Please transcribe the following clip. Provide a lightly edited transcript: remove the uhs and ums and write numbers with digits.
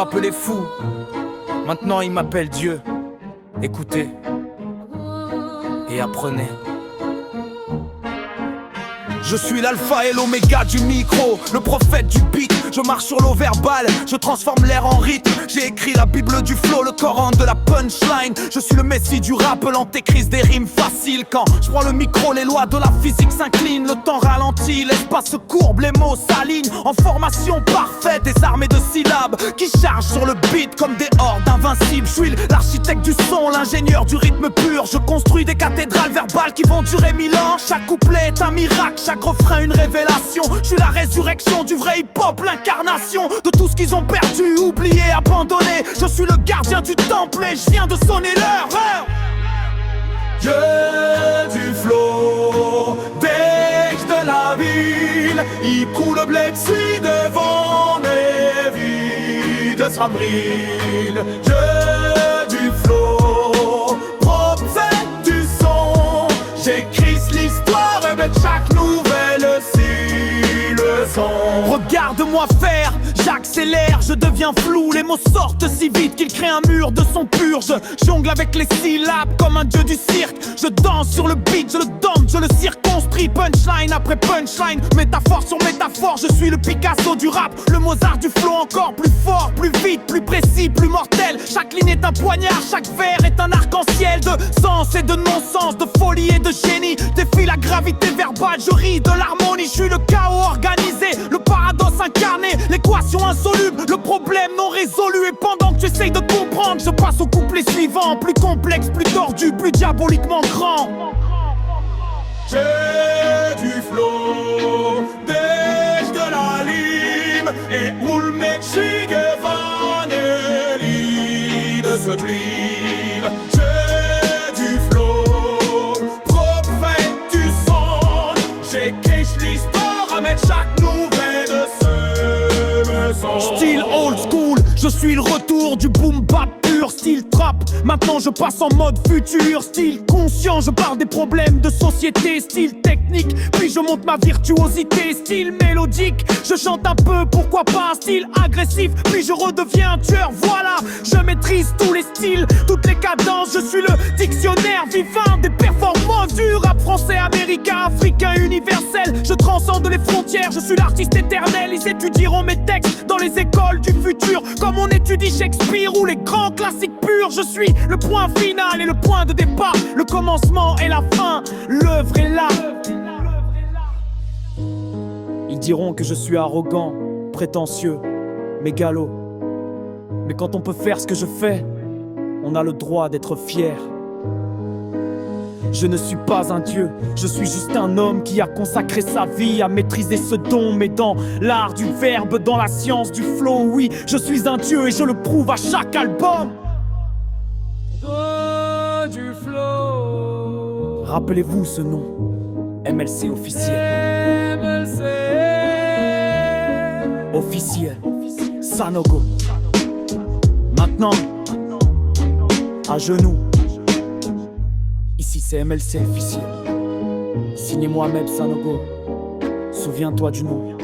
m'appelait fou, maintenant il m'appelle Dieu. Écoutez et apprenez. Je suis l'alpha et l'oméga du micro, le prophète du beat. Je marche sur l'eau verbale, je transforme l'air en rythme. J'ai écrit la Bible du flow, le Coran de la punchline. Je suis le messie du rap, l'antéchrist des rimes faciles. Quand je prends le micro, les lois de la physique s'inclinent. Le temps ralentit, l'espace se courbe, les mots s'alignent en formation parfaite, des armées de syllabes qui chargent sur le beat comme des hordes invincibles. Je suis l'architecte du son, l'ingénieur du rythme pur. Je construis des cathédrales verbales qui vont durer 1000 ans. Chaque couplet est un miracle, chaque refrain une révélation. Je suis la résurrection du vrai hip-hop, l'incarnation de tout ce qu'ils ont perdu, oublié, abandonné. Je suis le gardien du temple et je viens de sonner l'heure. Dieu du flow, Dex de la ville, il coule le bled, suis devant mes vides s'abrille. Dieu du flow, prophète du son, j'écris l'histoire avec chaque nouvelle leçon. Regarde-moi faire, j'accélère, je deviens flou. Les mots sortent si vite qu'ils créent un mur de son pur. Je jongle avec les syllabes comme un dieu du cirque. Je danse sur le beat, je le dompte, je le circonscris. Punchline après punchline, métaphore sur métaphore. Je suis le Picasso du rap, le Mozart du flow. Encore plus fort, plus vite, plus précis, plus mortel. Chaque ligne est un poignard, chaque vers est un arc-en-ciel. De sens et de non-sens, de folie et de génie. Défie la gravité verbale, je ris de l'harmonie. Je suis le chaos organisé, le paradoxe incarné, l'équation insoluble, le problème non résolu. Et pendant que tu essayes de comprendre, je passe au couplet suivant. Plus complexe, plus tordu, plus diaboliquement grand. J'ai du flow, Dex de la lime, et où le Mexique van de ce drill. J'ai du flow, prophète du son, j'écris l'histoire à mettre chaque nouvelle de ce son. Style old school, je suis le retour du boom bap pur. Style trap, maintenant je passe en mode futur. Style conscient, je parle des problèmes de société. Style technique, puis je monte ma virtuosité. Style mélodique, je chante un peu, pourquoi pas. Style agressif, puis je redeviens un tueur. Voilà, je maîtrise tous les styles, toutes les cadences. Je suis le dictionnaire vivant des performances du rap français, américain, africain, universel. Je transcende les frontières, je suis l'artiste éternel. Ils étudieront mes textes dans les écoles du futur, comme on étudie Shakespeare ou les grands classiques purs. Je suis le point final et le point de départ, le commencement et la fin, l'œuvre est là. Ils diront que je suis arrogant, prétentieux, mégalo. Mais quand on peut faire ce que je fais, on a le droit d'être fier. Je ne suis pas un dieu, je suis juste un homme qui a consacré sa vie à maîtriser ce don. Mais dans l'art du verbe, dans la science du flow, oui, je suis un dieu et je le prouve à chaque album. Du flow. Rappelez-vous ce nom, MLC officiel. MLC officiel, Sanogo. Maintenant, à genoux. Ici c'est MLC officiel. Signé Mohamed Sanogo. Souviens-toi du nom.